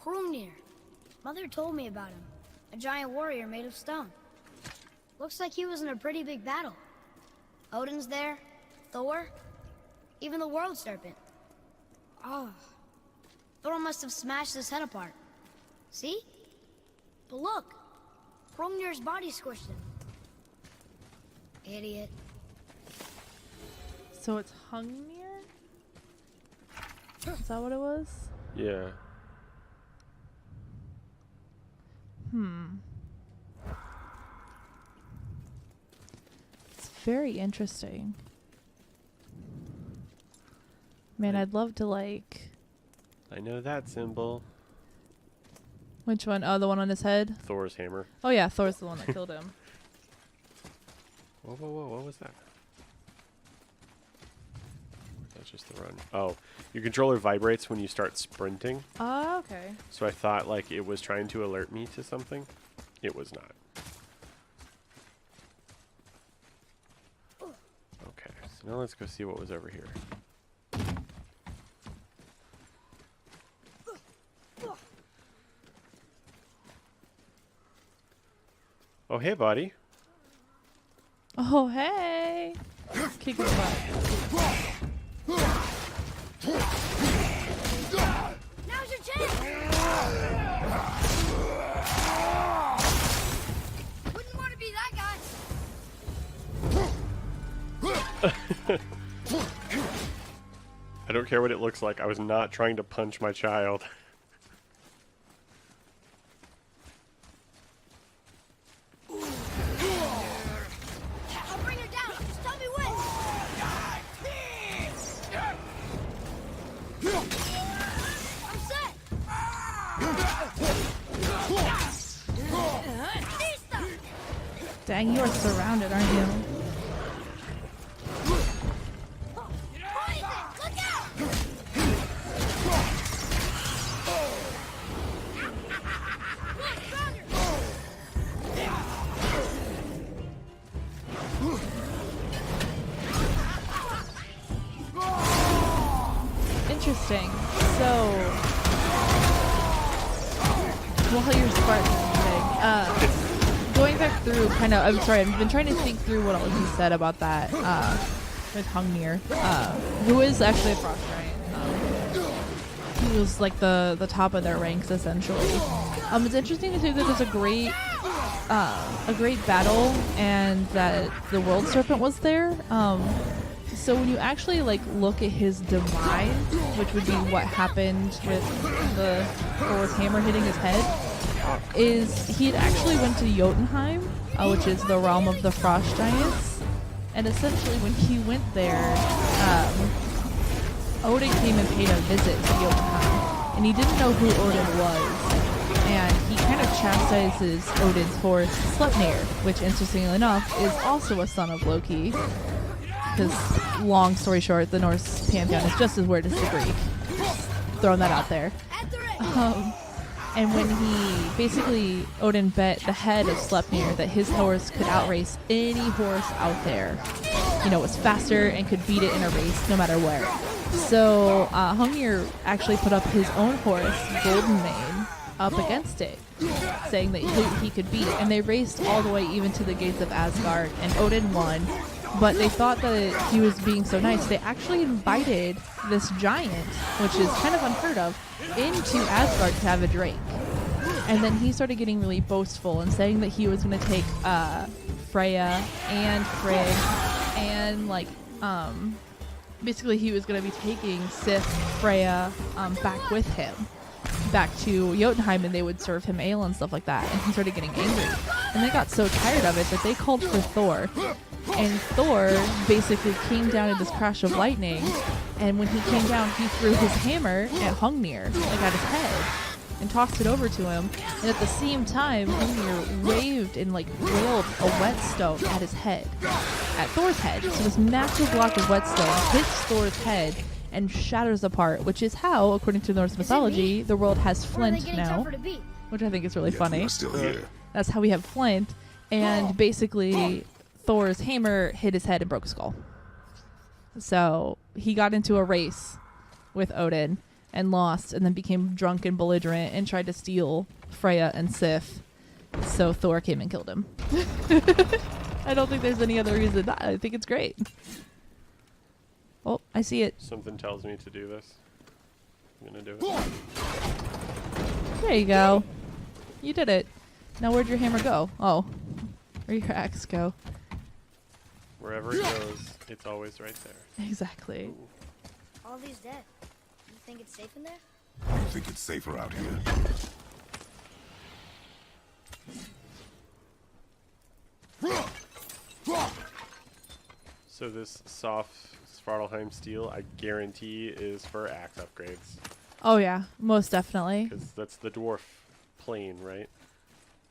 D: Hrungnir. Mother told me about him. A giant warrior made of stone. Looks like he was in a pretty big battle. Odin's there, Thor, even the World Serpent. Oh. Thor must have smashed his head apart. See? But look, Hrungnir's body squished him. Idiot.
B: So it's Hungnir? Is that what it was?
A: Yeah.
B: It's very interesting. Man, I'd love to like...
A: I know that symbol.
B: Which one? Oh, the one on his head?
A: Thor's hammer.
B: Oh yeah, Thor's the one that killed him.
A: Whoa, whoa, whoa, what was that? That's just the run. Oh, your controller vibrates when you start sprinting.
B: Oh, okay.
A: So I thought like it was trying to alert me to something. It was not. Okay, so now let's go see what was over here. Oh, hey, buddy.
B: Oh, hey! Kick his butt.
D: Now's your chance! Wouldn't want to be that guy.
A: I don't care what it looks like. I was not trying to punch my child.
D: I'll bring her down. Just tell me when. I'm set.
B: Dang, you are surrounded, aren't you?
D: Poison! Look out! Look, stronger!
B: Interesting. So, while you're Spartan, going back through kind of, I'm sorry, I've been trying to think through what all you said about that with Hungnir, who is actually a frost giant. He was like the top of their ranks essentially. It's interesting to see that there's a great battle and that the World Serpent was there. So when you actually like look at his demise, which would be what happened with the Thor's hammer hitting his head, is he had actually went to Jotunheim, which is the realm of the frost giants, and essentially when he went there, Odin came and paid a visit to Jotunheim, and he didn't know who Odin was, and he kind of chastises Odin's horse Sleipnir, which interestingly enough is also a son of Loki. Because, long story short, the Norse pantheon is just as weird as the Greek. Just throwing that out there. And when Odin bet the head of Sleipnir that his horse could outrace any horse out there. Was faster and could beat it in a race no matter where. So Hungnir actually put up his own horse, Golden Mane, up against it, saying that he could beat. And they raced all the way even to the gates of Asgard, and Odin won. But they thought that he was being so nice. They actually invited this giant, which is kind of unheard of, into Asgard to have a drink. And then he started getting really boastful and saying that he was going to take Freya and Frigg and basically he was going to be taking Sif, Freya back with him, back to Jotunheim, and they would serve him ale and stuff like that. And he started getting angry. And they got so tired of it that they called for Thor. And Thor basically came down in this crash of lightning, and when he came down, he threw his hammer at Hungnir, at his head, and tossed it over to him. And at the same time, Hungnir waved and wailed a whetstone at his head, at Thor's head. So this massive block of whetstone hits Thor's head and shatters apart, which is how, according to Norse mythology, the world has flint now, which I think is really funny.
C: We're still here.
B: That's how we have flint, and basically Thor's hammer hit his head and broke his skull. So he got into a race with Odin and lost, and then became drunk and belligerent and tried to steal Freya and Sif. So Thor came and killed him. I don't think there's any other reason. I think it's great. Oh, I see it.
A: Something tells me to do this. I'm gonna do it.
B: There you go. You did it. Now where'd your hammer go? Oh. Where'd your axe go?
A: Wherever it goes, it's always right there.
B: Exactly.
A: Ooh.
D: All these dead. You think it's safe in there?
C: I think it's safer out here.
A: So this soft Svartalheim steel, I guarantee, is for axe upgrades.
B: Oh yeah, most definitely.
A: Because that's the dwarf plane, right?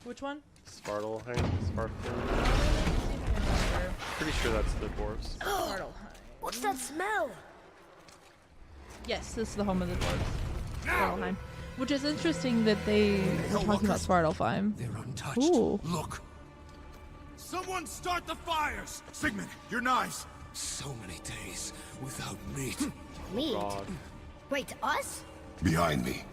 B: Which one?
A: Svartalheim? Pretty sure that's the dwarves.
D: What's that smell?
B: Yes, this is the home of the dwarves. Svartalheim. Which is interesting that they were talking about Svartalheim.
E: They're untouched.
B: Ooh.
E: Look. Someone start the fires! Sigmund, your knives! So many days without meat.
D: Meat?
A: God.
D: Wait, us?
C: Behind me.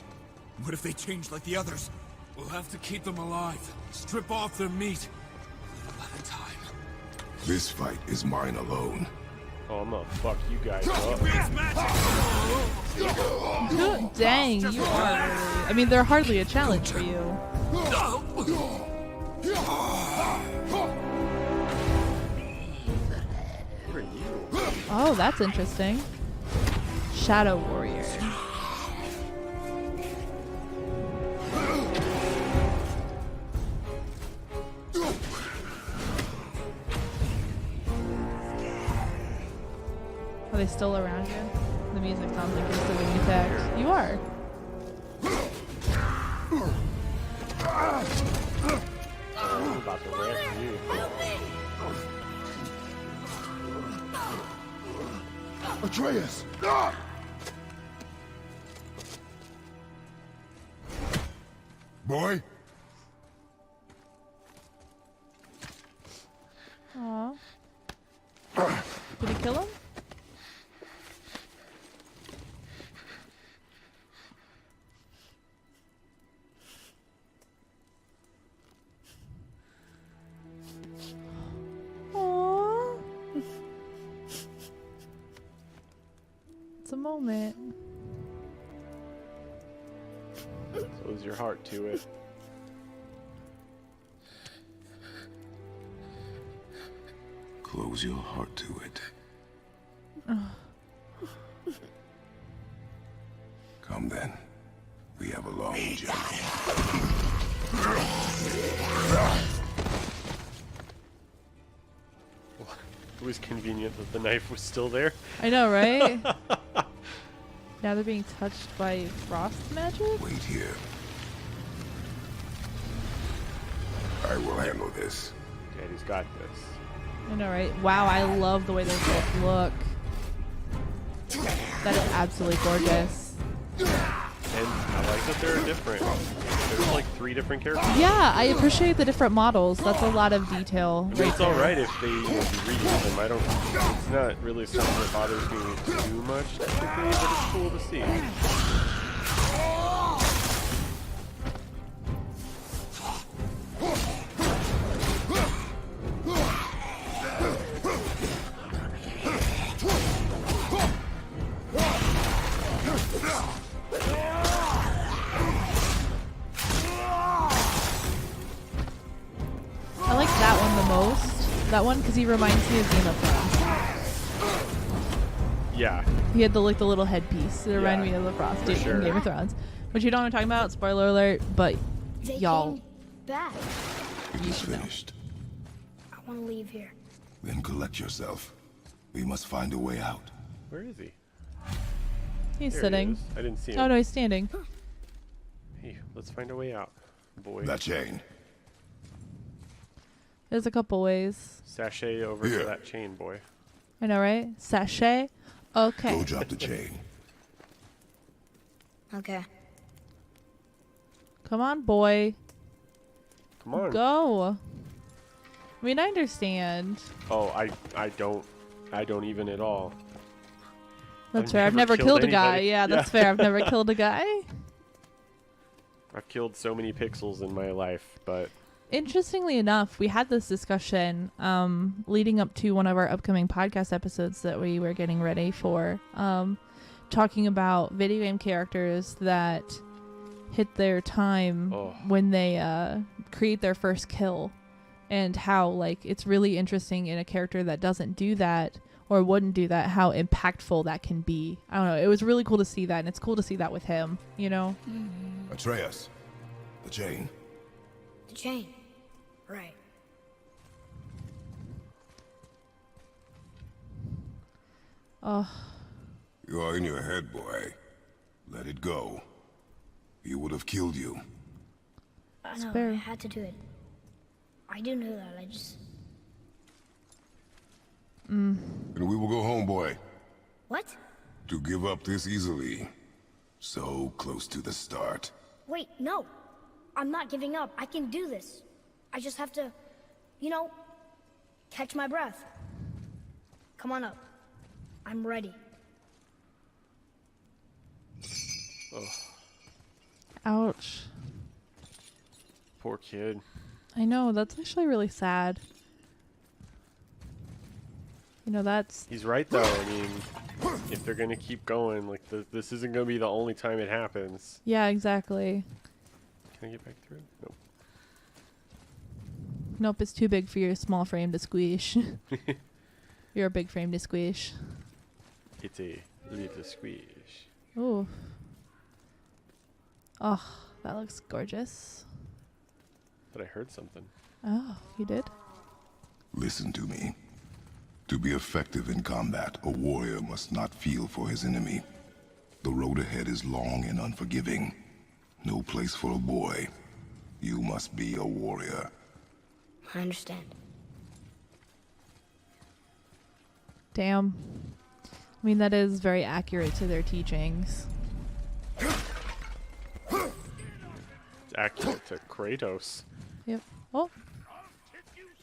E: What if they change like the others? We'll have to keep them alive. Strip off their meat. A little at a time.
C: This fight is mine alone.
A: Oh, I'm gonna fuck you guys up.
B: Dang, you are. I mean, they're hardly a challenge for you.
A: Who are you?
B: Oh, that's interesting. Shadow Warrior. Are they still around you? The music sounds like you're still being attacked. You are.
A: I'm about to wreck you.
C: Atreus! Boy?
B: Aw. Did he kill him? Aww. It's a moment.
A: Close your heart to it.
C: Close your heart to it. Come then. We have a long journey.
A: It was convenient that the knife was still there.
B: I know, right? Now they're being touched by frost magic?
C: Wait here. I will handle this.
A: Daddy's got this.
B: I know, right? Wow, I love the way those both look. That is absolutely gorgeous.
A: And I like that they're different. there's like 3 different characters.
B: Yeah, I appreciate the different models. That's a lot of detail.
A: I mean, it's alright if they reuse them. I don't. It's not really something that bothers me too much technically, but it's cool to see.
B: I like that one the most. That one because he reminds me of Game of Thrones.
A: Yeah.
B: He had the the little headpiece. It reminded
A: Yeah,
B: me of the Frost
A: for
B: dude
A: sure.
B: in Game of Thrones. Which you know what I'm talking about? Spoiler alert, but
D: They
B: y'all,
D: came back.
C: It is finished.
D: I want to leave here.
C: Then collect yourself. We must find a way out.
A: Where is he?
B: he's
A: There
B: sitting.
A: He is. I didn't see him.
B: Oh no, he's standing.
A: Hey, let's find a way out, boy.
C: That chain.
B: There's a couple ways.
A: Sashay over
C: Here.
A: to that chain, boy.
B: I know, right? Sachet. Okay.
C: Go drop the chain.
D: Okay.
B: Come on, boy.
A: Come on.
B: Go. I mean, I understand.
A: Oh, I don't even at all.
B: That's
A: I've
B: fair. I've
A: never
B: never
A: killed
B: killed a guy.
A: anybody.
B: Yeah, that's
A: Yeah.
B: fair. I've never killed a guy.
A: I've killed so many pixels in my life, but
B: Interestingly enough, we had this discussion leading up to one of our upcoming podcast episodes that we were getting ready for, talking about video game characters that hit their time
A: Oh.
B: when they create their first kill, and how like it's really interesting in a character that doesn't do that or wouldn't do that, how impactful that can be. I don't know. It was really cool to see that, and it's cool to see that with him, you know?
C: Atreus. The chain.
D: The chain. Right.
B: Oh,
C: You are in your head, boy. Let it go. He would have killed you.
D: I know.
B: fair.
D: I had to do it. I do know that. I just.
C: And we will go home, boy.
D: What?
C: To give up this easily. So close to the start.
D: Wait, no. I'm not giving up. I can do this. I just have to, you know, catch my breath. Come on up. I'm ready.
B: ouch.
A: poor kid.
B: I know, that's actually really sad. You know, that's...
A: He's right though. I mean, if they're gonna keep going, like this isn't gonna be the only time it happens.
B: Yeah, exactly.
A: Can I get back through? Nope.
B: Nope, it's too big for your small frame to squish. You're a big frame to squish.
A: It's a little squish.
B: Ooh. Oh, that looks gorgeous.
A: But I heard something.
B: Oh, you did?
C: Listen to me. To be effective in combat, a warrior must not feel for his enemy. The road ahead is long and unforgiving. No place for a boy. You must be a warrior.
D: I understand.
B: Damn. I mean, that is very accurate to their teachings.
A: It's accurate to Kratos.
B: Yep. Oh.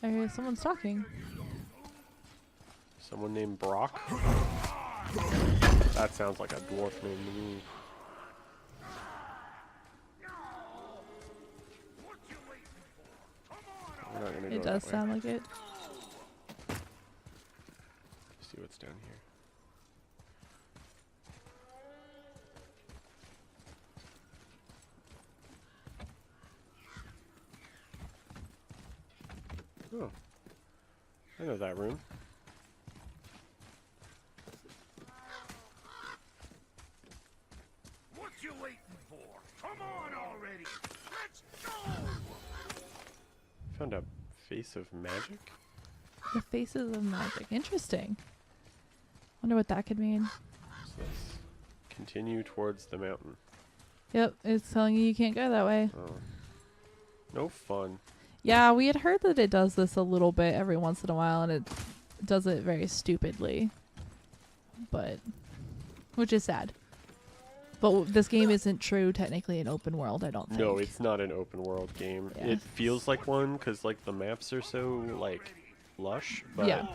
B: I hear someone's talking.
A: Someone named Brock. That sounds like a dwarf name to me. We're not gonna go
B: It
A: that
B: does
A: way.
B: sound like it.
A: See what's down here. Oh, I know that room.
E: What you waiting for? Come on already! Let's go!
A: Found a face of magic.
B: The faces of magic. Interesting. Wonder what that could mean.
A: What's this? Continue towards the mountain.
B: Yep, it's telling you can't go that way.
A: Oh, no fun.
B: Yeah, we had heard that it does this a little bit every once in a while, and it does it very stupidly. But, which is sad. But this game isn't true technically an open world, I don't think.
A: No, it's not an open world game.
B: Yeah.
A: It feels like one because like the maps are so like lush, but
B: Yeah.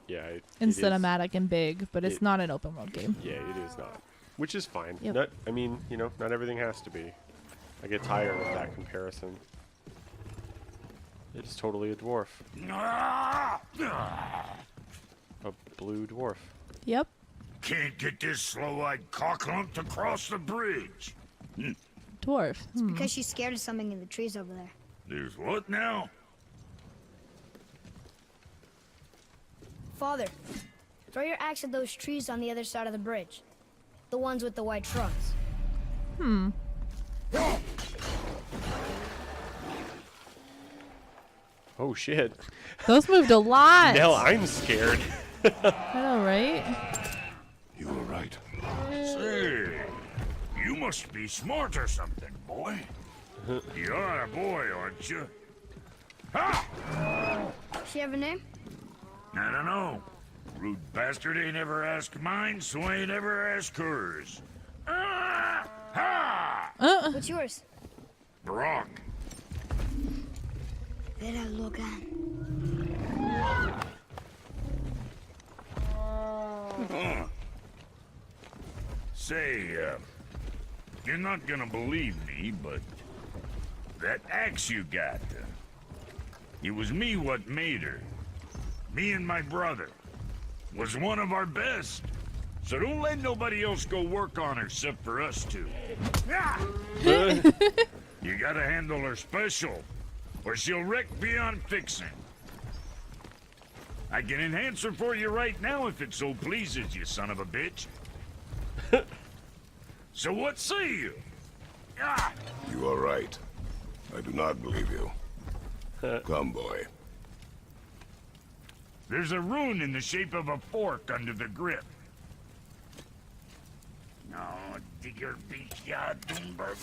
A: yeah,
B: And
A: it is-
B: cinematic and big, but it's
A: it-
B: not an open world game.
A: Yeah, it is not, which is fine.
B: Yep.
A: Not, I mean, you know, not everything has to be. I get tired of that comparison. It is totally a dwarf, a blue dwarf.
B: Yep.
E: Can't get this slow-eyed cocklump to cross the bridge.
B: Dwarf.
D: Because she's scared of something in the trees over there.
E: There's what now?
D: Father, throw your axe at those trees on the other side of the bridge. The ones with the white trunks.
A: Oh shit!
B: Those moved a lot.
A: Now I'm scared.
B: I know, right?
C: You were right.
E: Say, you must be smart or something, boy. You're a boy, aren't you? Ha!
D: She have a name?
E: I don't know. Rude bastard ain't ever asked mine, so ain't ever asked hers. Ah! Ha!
D: What's yours?
E: Brock.
D: Vera Logan.
E: Say, you're not gonna believe me, but that axe you got, it was me what made her. Me and my brother. Was one of our best. So don't let nobody else go work on her except for us two. Ah! You gotta handle her special, or she'll wreck beyond fixing. I can enhance her for you right now if it so pleases you, son of a bitch. So what say you? Ah!
C: You are right. I do not believe you. Come, boy.
E: There's a rune in the shape of a fork under the grip. No, digger beach ya Doomberg.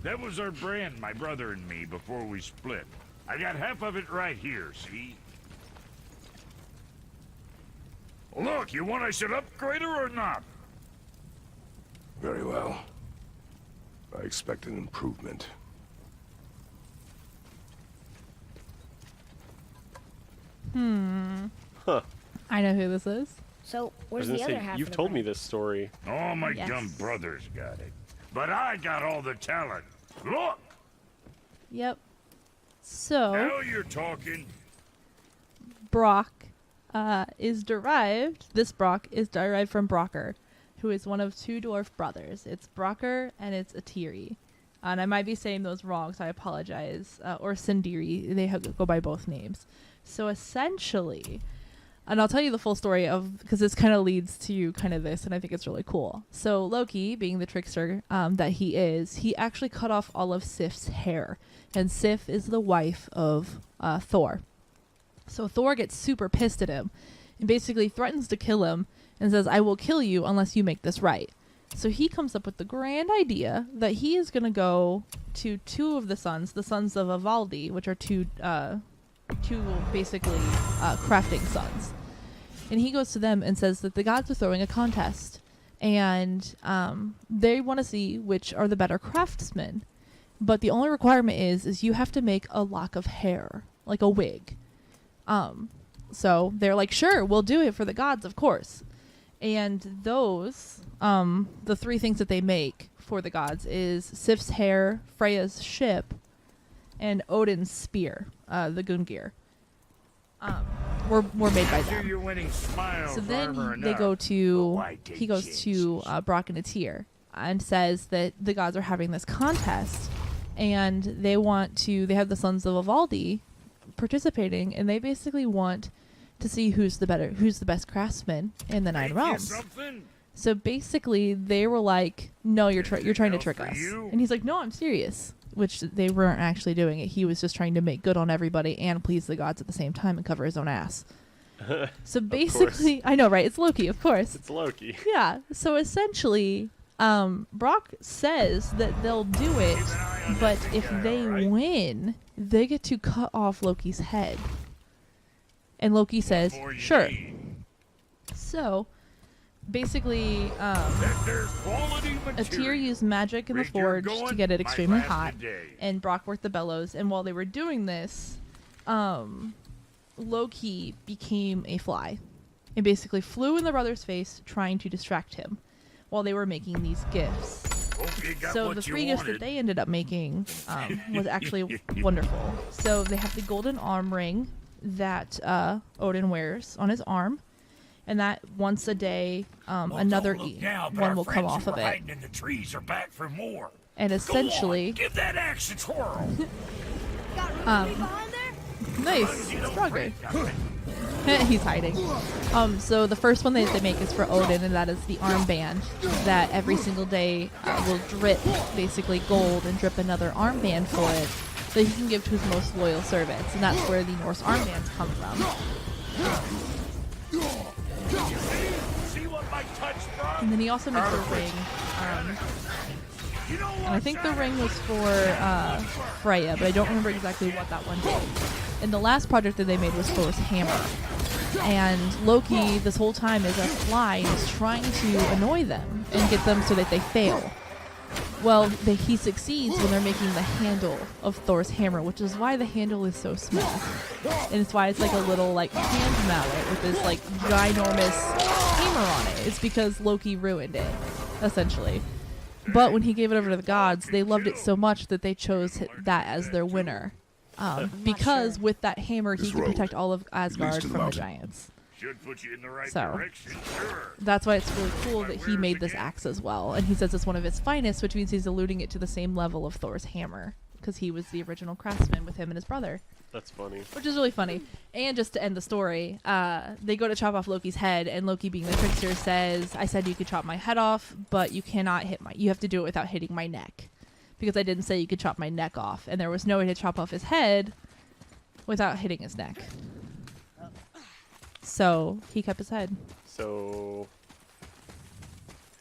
E: That was our brand, my brother and me, before we split. I got half of it right here, see? Look, you want I should upgrade her or not?
C: Very well. I expect an improvement.
A: Huh.
B: I know who this is.
D: So,
A: I
D: where's
A: was
D: the
A: gonna
D: other
A: say,
D: half
A: you've
D: of the
A: told me
D: brain?
A: this story.
E: Oh, my
B: Yes.
E: dumb brothers got it. But I got all the talent. Look!
B: Yep. So,
E: Now you're talking.
B: Brock is derived, this Brock is derived from Brocker, who is one of two dwarf brothers. It's Brocker and it's Atiri. And I might be saying those wrong, so I apologize. Or Sindiri, they go by both names. So essentially, and I'll tell you the full story of, because this kind of leads to kind of this, and I think it's really cool. So Loki, being the trickster that he is, he actually cut off all of Sif's hair. And Sif is the wife of Thor. So Thor gets super pissed at him and basically threatens to kill him and says, I will kill you unless you make this right. So he comes up with the grand idea that he is going to go to two of the sons of Ivaldi, which are two basically crafting sons. And he goes to them and says that the gods are throwing a contest. And they want to see which are the better craftsmen. But the only requirement is you have to make a lock of hair, like a wig. So they're like, sure, we'll do it for the gods, of course. And those, the three things that they make for the gods is Sif's hair, Freya's ship, and Odin's spear, the Gungnir. Were made by
E: See
B: them.
E: your winning smiles,
B: So then
E: armor
B: they
E: enough.
B: go
E: But
B: to,
E: why take
B: he goes to
E: chances?
B: Brock and Atir and says that the gods are having this contest and they have the sons of Ivaldi participating, and they basically want to see who's the best craftsman in the Nine
E: Make you
B: Realms.
E: something?
B: So basically they were like, no, you're trying to
E: else
B: trick
E: for
B: us.
E: you?
B: And he's like, no, I'm serious. Which they weren't actually doing it. He was just trying to make good on everybody and please the gods at the same time and cover his own ass. So basically, I know, right? It's Loki, of course.
A: It's Loki.
B: Yeah. So essentially, Brock says that they'll do it, but if they win, they get to cut off Loki's head. And Loki says,
E: More you
B: sure.
E: need.
B: So basically,
E: That there's quality
B: a
E: material.
B: tier used magic in the
E: Rick, you're
B: forge to
E: going?
B: get it
E: Might
B: extremely
E: last a
B: hot,
E: day.
B: and Brock worked the bellows. And while they were doing this, Loki became a fly and basically flew in the brother's face, trying to distract him while they were making these gifts.
E: Hope you got
B: So
E: what
B: the
E: you
B: 3 gifts
E: wanted.
B: that they ended up making was actually wonderful. So they have the golden arm ring that Odin wears on his arm, and that once a day another
E: Don't look now, but
B: one
E: our
B: will come
E: friends
B: off
E: who
B: of
E: were
B: it.
E: hiding in the trees are back for more.
B: And
E: Go
B: essentially,
E: on, give that axe a twirl.
D: Got room behind there?
B: nice,
E: You don't
B: stronger.
E: break nothing.
B: He's hiding. So the first one that they make is for Odin, and that is the armband that every single day will drip basically gold and drip another armband for it that he can give to his most loyal servants, and that's where the Norse armbands come from.
E: See what my touch brought?
B: And then he also makes a ring.
E: You know
B: And I think the ring was for Freya, but I don't remember exactly what that one did. And the last project that they made was Thor's hammer. And Loki, this whole time, is a fly and is trying to annoy them and get them so that they fail. Well, he succeeds when they're making the handle of Thor's hammer, which is why the handle is so small. And it's why it's like a little like hand mallet with this like ginormous hammer on it. It's because Loki ruined it, essentially. But when he gave it over to the gods, they loved it so much that they chose that as their winner. Because with that hammer, he
C: This
B: could
C: road
B: protect all of Asgard
C: to the
B: from the
C: mountain.
B: giants.
E: Should put you in the right
B: So.
E: direction, sure.
B: That's why it's really cool that he made this axe as well. And he says it's one of his finest, which means he's alluding it to the same level of Thor's hammer. Because he was the original craftsman with him and his brother.
A: That's funny.
B: Which is really funny. And just to end the story, they go to chop off Loki's head, and Loki, being the trickster, says, I said you could chop my head off, but you cannot you have to do it without hitting my neck. Because I didn't say you could chop my neck off. And there was no way to chop off his head without hitting his neck. So he kept his head.
A: So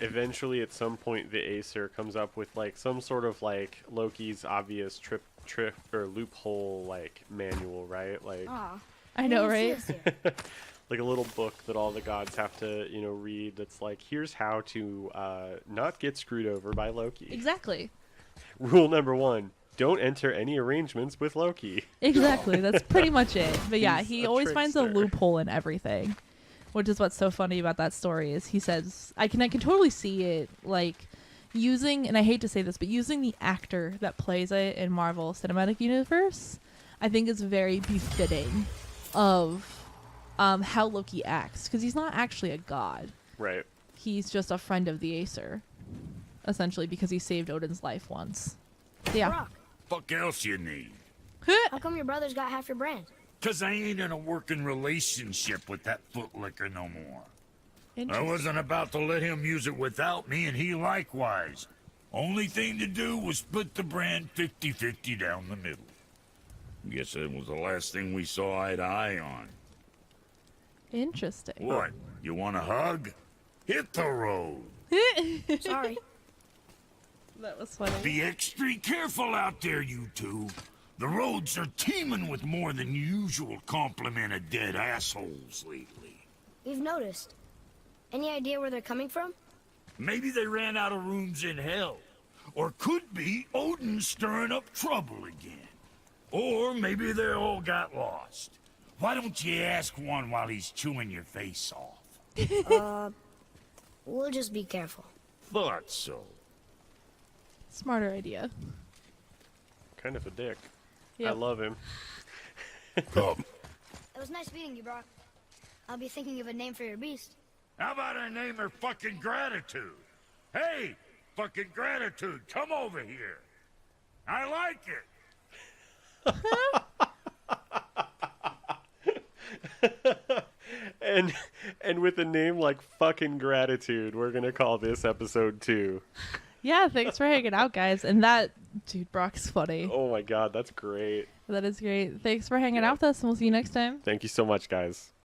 A: eventually at some point the Acer comes up with like some sort of like Loki's obvious trip or loophole like manual, right? Like
D: Aw.
B: I know, right?
D: didn't see us here.
A: like a little book that all the gods have to, read that's like here's how to not get screwed over by Loki.
B: Exactly.
A: Rule number 1, don't enter any arrangements with Loki.
B: Exactly. That's pretty much it. But yeah,
A: He's
B: he
A: a
B: always finds a
A: trickster.
B: loophole in everything. Which is what's so funny about that story is he says I can totally see it like using, and I hate to say this, but using the actor that plays it in Marvel Cinematic Universe, I think is very befitting of how Loki acts, because he's not actually a god.
A: Right.
B: He's just a friend of the Acer, essentially, because he saved Odin's life once. Yeah.
D: Brock,
E: Fuck else you need?
D: how come your brother's got half your brand?
E: 'Cause I ain't in a working relationship with that footlicker no more. I
B: Interesting.
E: wasn't about to let him use it without me, and he likewise. Only thing to do was split the brand 50-50 down the middle. Guess that was the last thing we saw eye to eye on.
B: Interesting.
E: What? You want a hug? Hit the road.
D: Sorry.
B: That was funny.
E: Be extra careful out there, you two. The roads are teeming with more than usual complement of dead assholes lately.
D: We've noticed. Any idea where they're coming from?
E: Maybe they ran out of rooms in hell. Or could be Odin stirring up trouble again. Or maybe they all got lost. Why don't you ask one while he's chewing your face off?
D: We'll just be careful.
E: Thought so.
B: Smarter idea.
A: Kind of a dick. I
B: Yep.
A: love him.
C: Come.
D: It was nice meeting you, Brock. I'll be thinking of a name for your beast.
E: How about I name her fucking Gratitude? Hey, fucking Gratitude, come over here. I like it.
A: And with a name like fucking Gratitude, we're gonna call this episode 2.
B: Yeah, thanks for hanging out, guys. And that, dude, Brock's funny.
A: Oh my god, that's great.
B: That is great. Thanks for hanging out with us, and we'll see you next time.
A: Thank you so much, guys.